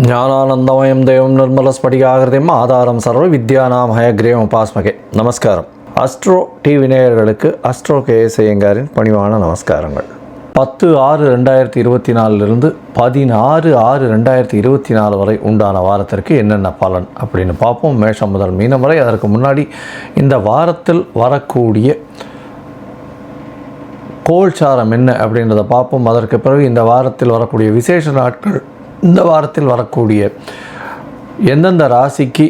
ஞானானந்தமயம் தேவம் நிர்மலஸ்படிகாகிருதிம் ஆதாரம் சர்வ வித்யானாம் ஹயக்ரீவம் உபாஸ்மகே. நமஸ்காரம். அஸ்ட்ரோ டிவி நேயர்களுக்கு அஸ்ட்ரோ கேஎஸ் ஐயங்காரின் பணிவான நமஸ்காரங்கள். 10/6/2024 16/6/2024 வரை உண்டான வாரத்திற்கு என்னென்ன பலன் அப்படின்னு பார்ப்போம். மேஷம் முதல் மீனம் வரை. அதற்கு முன்னாடி இந்த வாரத்தில் வரக்கூடிய கோல்சாரம் என்ன அப்படின்றத பார்ப்போம். அதற்கு பிறகு இந்த வாரத்தில் வரக்கூடிய விசேஷ நாட்கள், இந்த வாரத்தில் வரக்கூடிய எந்தெந்த ராசிக்கு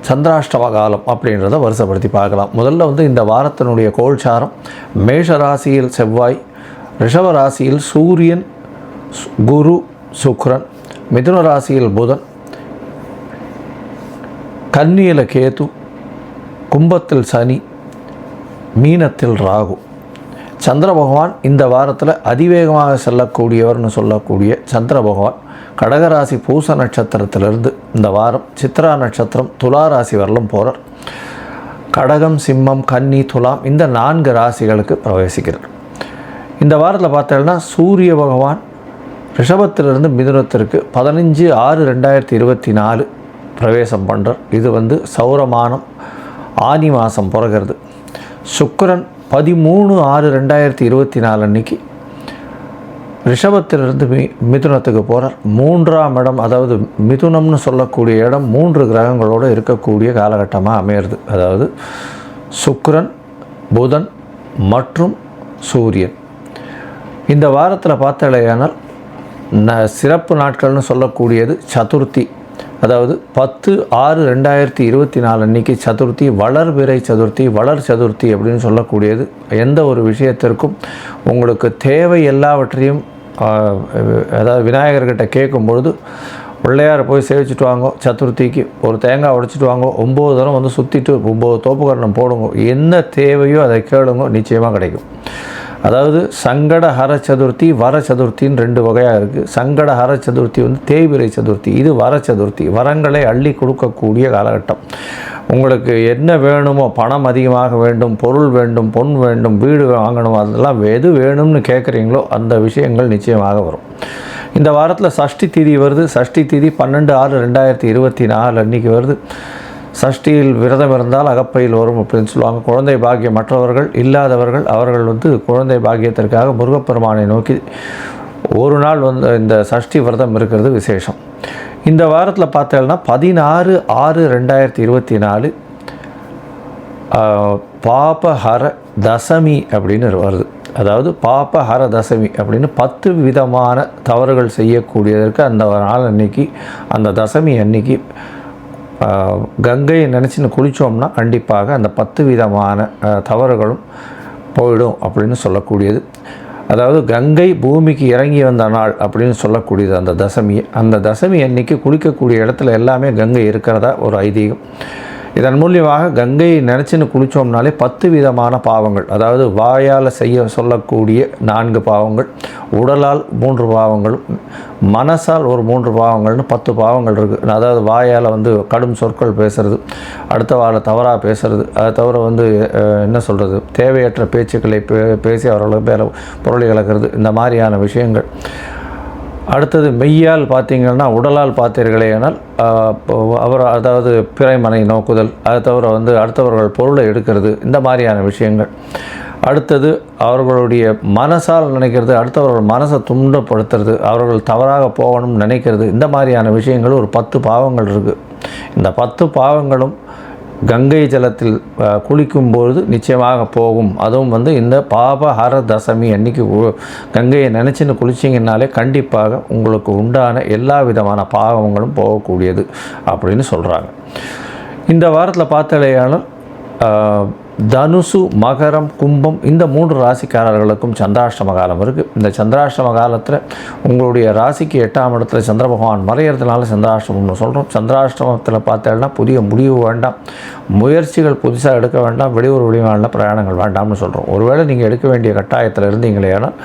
சந்திராஷ்டம காலம் அப்படின்றத வரிசைப்படுத்தி பார்க்கலாம். முதல்ல இந்த வாரத்தினுடைய கோல்சாரம், மேஷ ராசியில் செவ்வாய், ரிஷப ராசியில் சூரியன், குரு, சுக்கிரன், மிதுன ராசியில் புதன், கன்னியில் கேது, கும்பத்தில் சனி, மீனத்தில் ராகு. சந்திர பகவான் இந்த வாரத்தில் அதிவேகமாக செல்லக்கூடியவர்னு சொல்லக்கூடிய சந்திர பகவான் கடகராசி பூச நட்சத்திரத்திலிருந்து இந்த வாரம் சித்ரா நட்சத்திரம் துலா ராசி வரலும் போகிறார். கடகம், சிம்மம், கன்னி, துலாம் இந்த 4 ராசிகளுக்கு பிரவேசிக்கிறார். இந்த வாரத்தில் பார்த்தோம்னா சூரிய பகவான் ரிஷபத்திலிருந்து மிதுனத்திற்கு 15/6/2024 பிரவேசம் பண்ணுறார். இது சௌரமானம் ஆனி மாதம் பிறகுறது. சுக்கிரன் 13/6/2024 அன்னைக்கு ரிஷபத்திலிருந்து மிதுனத்துக்கு போகிறார். 3ஆம் இடம், அதாவது மிதுனம்னு சொல்லக்கூடிய இடம் 3 கிரகங்களோடு இருக்கக்கூடிய காலகட்டமாக அமையிறது. அதாவது சுக்கிரன், புதன் மற்றும் சூரியன். இந்த வாரத்தில் பார்த்தாலேயானால் சிறப்பு நாட்கள்னு சொல்லக்கூடியது சதுர்த்தி. அதாவது 10/6/2024 அன்றைக்கி சதுர்த்தி, வளர்பிறை சதுர்த்தி, வளர் சதுர்த்தி அப்படின்னு சொல்லக்கூடியது. எந்த ஒரு விஷயத்திற்கும் உங்களுக்கு தேவை எல்லாவற்றையும், அதாவது விநாயகர்கிட்ட கேட்கும் பொழுது பிள்ளையாரை போய் சேவிச்சுட்டு வாங்கோ, சதுர்த்திக்கு ஒரு தேங்காய் உடைச்சிட்டு வாங்கோ, 9 தரம் சுற்றிட்டு 9 தோப்புக்கரணம் போடுங்க, என்ன தேவையோ அதை கேளுங்க, நிச்சயமாக கிடைக்கும். அதாவது சங்கடஹர சதுர்த்தி, வர சதுர்த்தின்னு 2 வகையாக இருக்குது. சங்கடஹர சதுர்த்தி தேய்பிறை சதுர்த்தி, இது வர சதுர்த்தி. வரங்களை அள்ளி கொடுக்கக்கூடிய காலகட்டம். உங்களுக்கு என்ன வேணுமோ, பணம் அதிகமாக வேண்டும், பொருள் வேண்டும், பொன் வேண்டும், வீடு வாங்கணும், அதெல்லாம் எது வேணும்னு கேட்குறீங்களோ அந்த விஷயங்கள் நிச்சயமாக வரும். இந்த வாரத்தில் சஷ்டி திதி வருது. சஷ்டி திதி 12/6/2024 அன்றைக்கி வருது. சஷ்டியில் விரதம் இருந்தால் அகப்பையில் வரும் அப்படின்னு சொல்லுவாங்க. குழந்தை பாக்கியம் மற்றவர்கள் இல்லாதவர்கள் அவர்கள் குழந்தை பாக்கியத்திற்காக முருகப்பெருமானை நோக்கி ஒரு நாள் இந்த சஷ்டி விரதம் இருக்கிறது விசேஷம். இந்த வாரத்தில் பார்த்தோம்னா 16/6/2024 பாபஹர தசமி அப்படின்னு வருது. அதாவது பாபஹர தசமி அப்படின்னு 10 விதமான தவறுகள் செய்யக்கூடியதற்கு அந்த நாள் அன்னைக்கு, அந்த தசமி அன்னைக்கு கங்கையை நினச்சின்னு குளித்தோம்னா கண்டிப்பாக அந்த 10 விதமான தவறுகளும் போயிடும் அப்படின்னு சொல்லக்கூடியது. அதாவது கங்கை பூமிக்கு இறங்கி வந்த நாள் அப்படின்னு சொல்லக்கூடியது அந்த தசமியை. அந்த தசமி அன்னைக்கு குளிக்கக்கூடிய இடத்துல எல்லாமே கங்கை இருக்கிறதா ஒரு ஐதீகம். இதன் மூலியமாக கங்கையை நினச்சின்னு குளித்தோம்னாலே 10 விதமான பாவங்கள், அதாவது வாயால் செய்ய சொல்லக்கூடிய 4 பாவங்கள், உடலால் 3 பாவங்களும், மனசால் ஒரு 3 பாவங்கள்னு 10 பாவங்கள் இருக்குது. அதாவது வாயால் கடும் சொற்கள் பேசுகிறது, அடுத்த வார தவறாக பேசுகிறது, அதை தவிர என்ன சொல்கிறது, தேவையற்ற பேச்சுக்களை பேசி அவர்களுக்கு பேர பொருளை கலக்கிறது, இந்த மாதிரியான விஷயங்கள். அடுத்தது மெய்யால் பார்த்தீங்கன்னா, உடலால் பார்த்தீர்களேனால் அதாவது பிறைமனை நோக்குதல், அதை தவிர அடுத்தவர்கள் பொருளை எடுக்கிறது, இந்த மாதிரியான விஷயங்கள். அடுத்தது அவர்களுடைய மனசால் நினைக்கிறது, அடுத்தவர்கள் மனசை துன்பப்படுத்துறது, அவர்கள் தவறாக போகணும்னு நினைக்கிறது, இந்த மாதிரியான விஷயங்கள் ஒரு 10 பாவங்கள் இருக்குது. இந்த 10 பாவங்களும் கங்கை ஜலத்தில் குளிக்கும்பொழுது நிச்சயமாக போகும். அதுவும் இந்த பாபஹர தசமி அன்றைக்கி கங்கையை நினச்சின்னு குளிச்சிங்கன்னாலே கண்டிப்பாக உங்களுக்கு உண்டான எல்லா விதமான பாவங்களும் போகக்கூடியது அப்படின்னு சொல்கிறாங்க. இந்த வாரத்தில் பார்த்தாலேயானால் தனுசு, மகரம், கும்பம் இந்த 3 ராசிக்காரர்களுக்கும் சந்திராஷ்டம காலம் இருக்குது. இந்த சந்திராஷ்டம காலத்தில் உங்களுடைய ராசிக்கு 8ஆம் இடத்துல சந்திர பகவான் மறையிறதுனால சந்திராஷ்டமம்னு சொல்கிறோம். சந்திராஷ்டமத்தில் பார்த்தேன்னா புதிய முடிவு வேண்டாம், முயற்சிகள் புதுசாக எடுக்க வேண்டாம், வெளியூர் வெளிமாநில பிரயாணங்கள் வேண்டாம்னு சொல்கிறோம். ஒருவேளை நீங்கள் எடுக்க வேண்டிய கட்டாயத்தில் இருந்தீங்களேனால்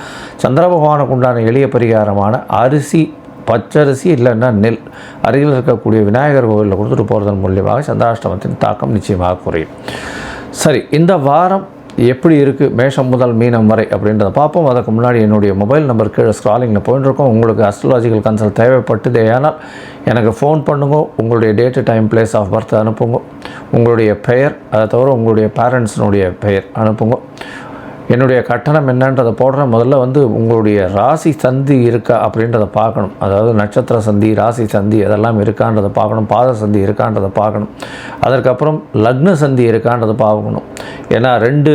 சந்திர பகவானுக்கு உண்டான எளிய பரிகாரமான அரிசி, பச்சரிசி இல்லைன்னா நெல் அருகில் இருக்கக்கூடிய விநாயகர் கோவிலில் கொடுத்துட்டு போகிறதன் மூலியமாக சந்திராஷ்டமத்தின் தாக்கம் நிச்சயமாக குறையும். சரி, இந்த வாரம் எப்படி இருக்குது மேஷம் முதல் மீனம் வரை அப்படின்றத பார்ப்போம். அதுக்கு முன்னாடி என்னுடைய மொபைல் நம்பர் கீழே ஸ்க்ராலிங்கில் போயிட்டுருக்கோம். உங்களுக்கு அஸ்ட்ராலஜிக்கல் கன்சல்ட் தேவைப்பட்டது ஏனால் எனக்கு ஃபோன் பண்ணுங்க. உங்களுடைய date time place of birth அனுப்புங்க. உங்களுடைய பெயர், அதை தவிர உங்களுடைய பேரண்ட்ஸினுடைய பெயர் அனுப்புங்க. என்னுடைய கட்டணம் என்னன்றதை போடுறேன். முதல்ல வந்து உங்களுடைய ராசி சந்தி இருக்கா அப்படின்றத பார்க்கணும். அதாவது நட்சத்திர சந்தி, ராசி சந்தி அதெல்லாம் இருக்கான்றதை பார்க்கணும். பாத சந்தி இருக்கான்றதை பார்க்கணும். அதற்கப்புறம் லக்ன சந்தி இருக்கான்றதை பார்க்கணும். ஏன்னா 2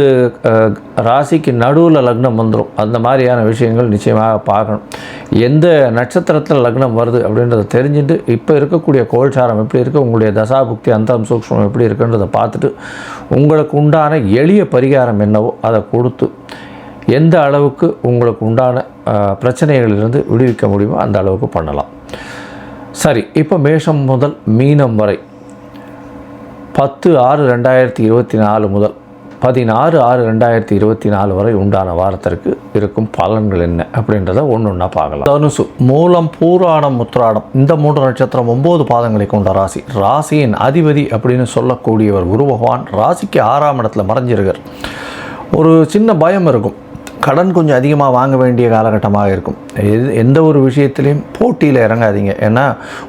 ராசிக்கு நடுவில் லக்னம் வந்துடும். அந்த மாதிரியான விஷயங்கள் நிச்சயமாக பார்க்கணும். எந்த நட்சத்திரத்தில் லக்னம் வருது அப்படின்றத தெரிஞ்சுட்டு இப்போ இருக்கக்கூடிய கோல்சாரம் எப்படி இருக்குது, உங்களுடைய தசாபுக்தி அந்தரம் சூக்ஷ்மம் எப்படி இருக்குன்றதை பார்த்துட்டு உங்களுக்கு உண்டான எளிய பரிகாரம் என்னவோ அதை கொடுத்து எந்த அளவுக்கு உங்களுக்கு உண்டான பிரச்சனைகளிலிருந்து விடுவிக்க முடியுமோ அந்த அளவுக்கு பண்ணலாம். சரி, இப்போ மேஷம் முதல் மீனம் வரை 10/6/2024 முதல் 16/6/2024 வரை உண்டான வாரத்திற்கு இருக்கும் பலன்கள் என்ன அப்படின்றத ஒன்றா பார்க்கலாம். தனுசு, மூலம், பூராடம், உத்திராடம் இந்த 3 நட்சத்திரம் 9 பாதங்களை கொண்ட ராசி. ராசியின் அதிபதி அப்படின்னு சொல்லக்கூடியவர் குரு பகவான் ராசிக்கு 6ஆம் இடத்துல மறைஞ்சிருக்கார். ஒரு சின்ன பயம் இருக்கும். கடன் கொஞ்சம் அதிகமாக வாங்க வேண்டிய காலகட்டமாக இருக்கும். எந்த ஒரு விஷயத்துலையும் போட்டியில் இறங்காதீங்க. ஏன்னா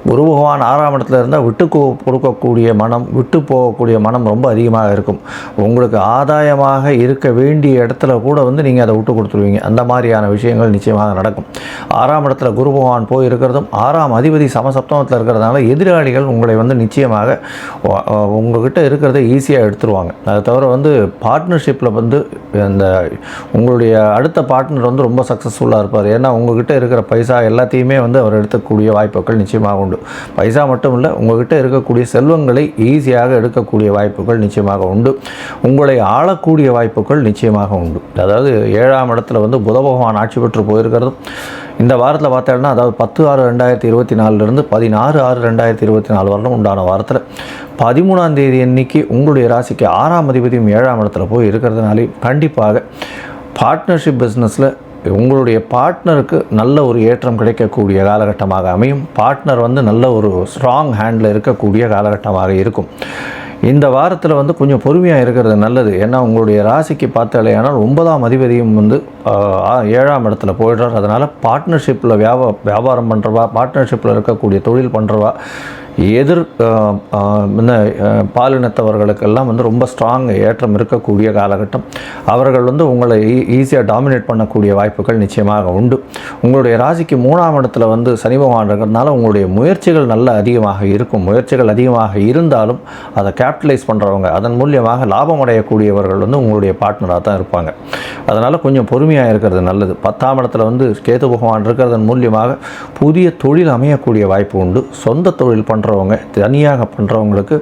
குரு பகவான் 6ஆம் இடத்துல இருந்தால் விட்டு கொடுக்கக்கூடிய மனம், விட்டு போகக்கூடிய மனம் ரொம்ப அதிகமாக இருக்கும். உங்களுக்கு ஆதாயமாக இருக்க வேண்டிய இடத்துல கூட வந்து நீங்கள் அதை விட்டு கொடுத்துருவீங்க. அந்த மாதிரியான விஷயங்கள் நிச்சயமாக நடக்கும். 6ஆம் இடத்துல குரு பகவான் போய் இருக்கிறதும் 6ஆம் அதிபதி சமசப்தமத்தில் இருக்கிறதுனால எதிராளிகள் உங்களை வந்து நிச்சயமாக உங்கள்கிட்ட இருக்கிறத ஈஸியாக எடுத்துருவாங்க. அதை தவிர வந்து பார்ட்னர்ஷிப்பில் வந்து அந்த உங்களுடைய அடுத்த பார்ட்னர் வந்து ரொம்ப சக்ஸஸ்ஃபுல்லாக இருப்பார். ஏன்னா உங்கள்கிட்ட இருக்கிற பைசா எல்லாத்தையுமே வந்து அவர் எடுக்கக்கூடிய வாய்ப்புகள் நிச்சயமாக உண்டு. பைசா மட்டும் இல்லை, உங்கள்கிட்ட இருக்கக்கூடிய செல்வங்களை ஈஸியாக எடுக்கக்கூடிய வாய்ப்புகள் நிச்சயமாக உண்டு. உங்களை ஆளக்கூடிய வாய்ப்புகள் நிச்சயமாக உண்டு. அதாவது 7ஆம் இடத்துல வந்து புத பகவான் ஆட்சி பெற்று போயிருக்கிறதும் இந்த வாரத்தில் பார்த்தோம்னா, அதாவது 10/6/2024 16/6/2024 வரலும் உண்டான வாரத்தில் 13ஆம் தேதி அன்னைக்கு உங்களுடைய ராசிக்கு 6ஆம் அதிபதியும் 7ஆம் இடத்துல போய் இருக்கிறதுனாலே கண்டிப்பாக பார்ட்னர்ஷிப் பிஸ்னஸில் உங்களுடைய பார்ட்னருக்கு நல்ல ஒரு ஏற்றம் கிடைக்கக்கூடிய காலகட்டமாக அமையும். பார்ட்னர் வந்து நல்ல ஒரு ஸ்ட்ராங் ஹேண்டில் இருக்கக்கூடிய காலகட்டமாக இருக்கும். இந்த வாரத்தில் வந்து கொஞ்சம் பொறுமையாக இருக்கிறது நல்லது. ஏன்னா உங்களுடைய ராசிக்கு பார்த்தாலேயானால் 9ஆம் அதிபதியும் வந்து 7ஆம் இடத்துல போயிடுறார். அதனால் பார்ட்னர்ஷிப்பில் வியாபாரம் பண்ணுறவா, பார்ட்னர்ஷிப்பில் இருக்கக்கூடிய தொழில் பண்ணுறவா, எதிர் பாலினத்தவர்களுக்கெல்லாம் வந்து ரொம்ப ஸ்ட்ராங் ஏற்றம் இருக்கக்கூடிய காலகட்டம். அவர்கள் வந்து உங்களை ஈஸியாக டாமினேட் பண்ணக்கூடிய வாய்ப்புகள் நிச்சயமாக உண்டு. உங்களுடைய ராசிக்கு 3ஆம் இடத்துல வந்து சனி பகவான் இருக்கிறதுனால உங்களுடைய முயற்சிகள் நல்ல அதிகமாக இருக்கும். முயற்சிகள் அதிகமாக இருந்தாலும் அதை கேபிட்டலைஸ் பண்ணுறவங்க, அதன் மூலியமாக லாபம் அடையக்கூடியவர்கள் வந்து உங்களுடைய பார்ட்னராக தான் இருப்பாங்க. அதனால் கொஞ்சம் பொறுமையாக இருக்கிறது நல்லது. 10ஆம் இடத்துல வந்து கேது பகவான் இருக்கிறதன் மூலியமாக புதிய தொழில் அமையக்கூடிய வாய்ப்பு உண்டு. சொந்த தொழில் பண்ணுறவங்க, தனியாக பண்ணுறவங்களுக்கு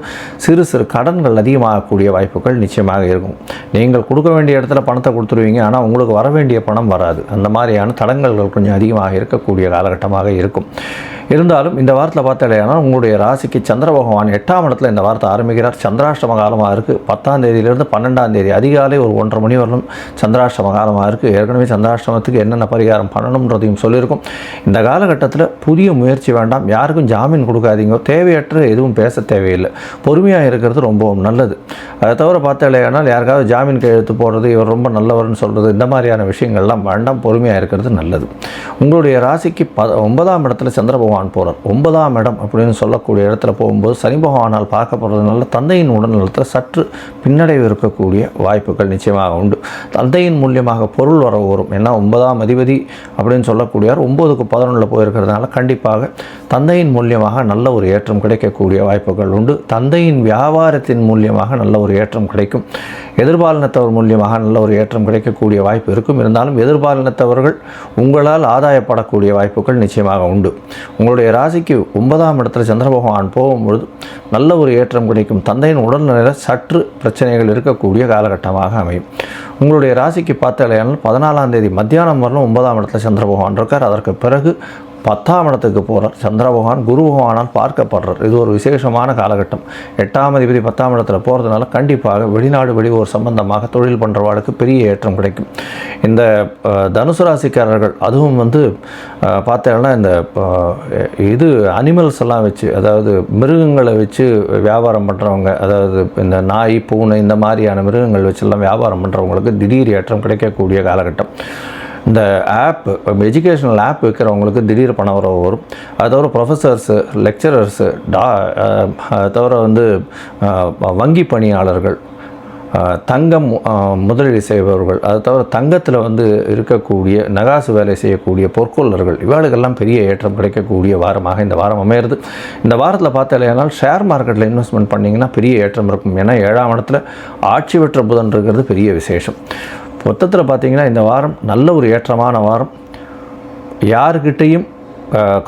சிறு சிறு கடன்கள் அதிகமாகக்கூடிய வாய்ப்புகள் நிச்சயமாக இருக்கும். நீங்கள் கொடுக்க வேண்டிய இடத்துல பணத்தை கொடுத்துருவீங்க, ஆனால் உங்களுக்கு வர வேண்டிய பணம் வராது. அந்த மாதிரியான தடங்கல்கள் கொஞ்சம் அதிகமாக இருக்கக்கூடிய காலகட்டமாக இருக்கும். இருந்தாலும் இந்த வாரத்தில் பார்த்தாலேயானால் உங்களுடைய ராசிக்கு சந்திர பகவான் 8ஆம் இடத்துல இந்த வாரத்தை ஆரம்பிக்கிறார். சந்திராஷ்டம காலமாக இருக்குது. 10ஆம் தேதியிலிருந்து 12ஆம் தேதி அதிகாலை ஒரு 1:30 மணி வரலும் சந்திராஷ்டம காலமாக இருக்குது. ஏற்கனவே சந்திராஷ்டமத்துக்கு என்னென்ன பரிகாரம் பண்ணணுன்றதையும் சொல்லியிருக்கும். இந்த காலகட்டத்தில் புதிய முயற்சி வேண்டாம். யாருக்கும் ஜாமீன் கொடுக்காதீங்க. தேவையற்ற எதுவும் பேச தேவையில்லை. பொறுமையாக இருக்கிறது ரொம்பவும் நல்லது. அதை தவிர பார்த்தாலேயானால் யாருக்காவது ஜாமீன் கையெழுத்து போடுறது, இவர் ரொம்ப நல்லவர்னு சொல்கிறது, இந்த மாதிரியான விஷயங்கள்லாம் வேண்டாம். பொறுமையாக இருக்கிறது நல்லது. உங்களுடைய ராசிக்கு 9ஆம் இடத்துல சந்திர பகவான் போகிறார். 9ஆம் இடம் அப்படின்னு சொல்லக்கூடிய இடத்துல போகும்போது சனி பகவானால் பார்க்கப்படுறதுனால தந்தையின் உடல்நலத்தில் சற்று பின்னடைவு இருக்கக்கூடிய வாய்ப்புகள் நிச்சயமாக உண்டு. தந்தையின் மூலியமாக பொருள் வரவு வரும். ஏன்னா 9ஆம் அதிபதி அப்படின்னு சொல்லக்கூடியவர் 9க்கு 11 போயிருக்கிறதுனால கண்டிப்பாக தந்தையின் மூலியமாக நல்ல ஒரு ஏற்றம் கிடைக்கக்கூடிய வாய்ப்புகள் உண்டு. தந்தையின் வியாபாரத்தின் மூலியமாக நல்ல ஒரு ஏற்றம் கிடைக்கும். எதிர்பாலினத்தவர் மூலியமாக நல்ல ஒரு ஏற்றம் கிடைக்கக்கூடிய வாய்ப்பு இருக்கும். இருந்தாலும் எதிர்பாலினத்தவர்கள் உங்களால் ஆதாயப்படக்கூடிய வாய்ப்புகள் நிச்சயமாக உண்டு. உங்களுடைய ராசிக்கு 9ஆம் இடத்துல சந்திர பகவான் போகும்பொழுது நல்ல ஒரு ஏற்றம் கிடைக்கும். தந்தையின் உடல்நிலையில் சற்று பிரச்சனைகள் இருக்கக்கூடிய காலகட்டமாக அமையும். உங்களுடைய ராசிக்கு பார்த்தாலேயானால் 14ஆம் தேதி மத்தியானம் வரலும் 9ஆம் இடத்துல சந்திர பகவான் இருக்கார். அதற்கு பிறகு 10ஆம் இடத்துக்கு போகிறார். சந்திர பகவான் குரு பகவானால் பார்க்கப்படுறார். இது ஒரு விசேஷமான காலகட்டம். 8ஆம் அதிபதி 10ஆம் இடத்துல போகிறதுனால கண்டிப்பாக வெளிநாடு வெளியூர் சம்பந்தமாக தொழில் பண்ணுறவாளுக்கு பெரிய ஏற்றம் கிடைக்கும். இந்த தனுசு ராசிக்காரர்கள் அதுவும் பார்த்தீங்கன்னா இந்த இது அனிமல்ஸ் எல்லாம் வச்சு, அதாவது மிருகங்களை வச்சு வியாபாரம் பண்ணுறவங்க, அதாவது இந்த நாய் பூனை இந்த மாதிரியான மிருகங்கள் வச்செல்லாம் வியாபாரம் பண்ணுறவங்களுக்கு திடீர் ஏற்றம் கிடைக்கக்கூடிய காலகட்டம். இந்த ஆப் எஜுகேஷனல் ஆப் வைக்கிறவங்களுக்கு திடீர் பண வரவு வரும். அது தவிர ப்ரொஃபஸர்ஸு, லெக்சரர்ஸு, அது தவிர வங்கி பணியாளர்கள், தங்கம் முதலீடு செய்பவர்கள், அது தவிர தங்கத்தில் இருக்கக்கூடிய நகாசு வேலை செய்யக்கூடிய பொற்கொள்ளர்கள், இவாளுக்கெல்லாம் பெரிய ஏற்றம் கிடைக்கக்கூடிய வாரமாக இந்த வாரம் அமையிறது. இந்த வாரத்தில் பார்த்தாலேனால் ஷேர் மார்க்கெட்டில் இன்வெஸ்ட்மெண்ட் பண்ணிங்கன்னா பெரிய ஏற்றம் இருக்கும். ஏன்னா 7ஆம் இடத்துல ஆட்சி பெற்ற புதன் இருக்கிறது பெரிய விசேஷம். மொத்தத்தில் பார்த்திங்கன்னா இந்த வாரம் நல்ல ஒரு ஏற்றமான வாரம். யாருக்கிட்டையும்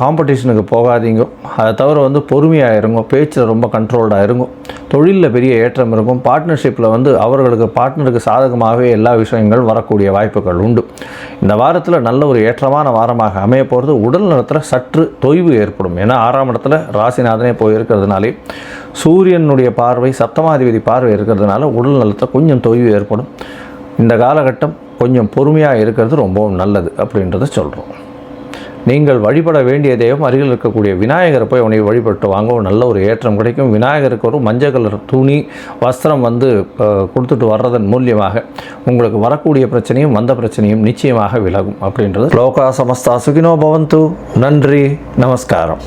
காம்படிஷனுக்கு போகாதீங்க. அதை தவிர பொறுமையாக இருங்க, பேச்சில் ரொம்ப கண்ட்ரோல்டாக இருங்க. தொழிலில் பெரிய ஏற்றம் இருக்கும். பார்ட்னர்ஷிப்பில் அவர்களுக்கு பார்ட்னருக்கு சாதகமாகவே எல்லா விஷயங்களும் வரக்கூடிய வாய்ப்புகள் உண்டு. இந்த வாரத்தில் நல்ல ஒரு ஏற்றமான வாரமாக அமைய போகிறது. உடல் நலத்தில் சற்று தொய்வு ஏற்படும். ஏன்னா 6ஆம் இடத்துல ராசிநாதனே போயிருக்கிறதுனாலே சூரியனுடைய பார்வை, சப்தமாதிபதி பார்வை இருக்கிறதுனால உடல் நலத்தில் கொஞ்சம் தொய்வு ஏற்படும். இந்த காலகட்டம் கொஞ்சம் பொறுமையாக இருக்கிறது ரொம்பவும் நல்லது அப்படின்றத சொல்கிறோம். நீங்கள் வழிபட வேண்டிய தெய்வம் அருகில் இருக்கக்கூடிய விநாயகரை போய் அவனை வழிபட்டு வாங்க, ஒரு நல்ல ஒரு ஏற்றம் கிடைக்கும். விநாயகருக்கு ஒரு மஞ்சள் கலர் துணி வஸ்திரம் கொடுத்துட்டு வர்றதன் மூலியமாக உங்களுக்கு வரக்கூடிய பிரச்சனையும் வந்த பிரச்சனையும் நிச்சயமாக விலகும் அப்படின்றது. லோகா சமஸ்தா சுகினோ பவந்து. நன்றி, நமஸ்காரம்.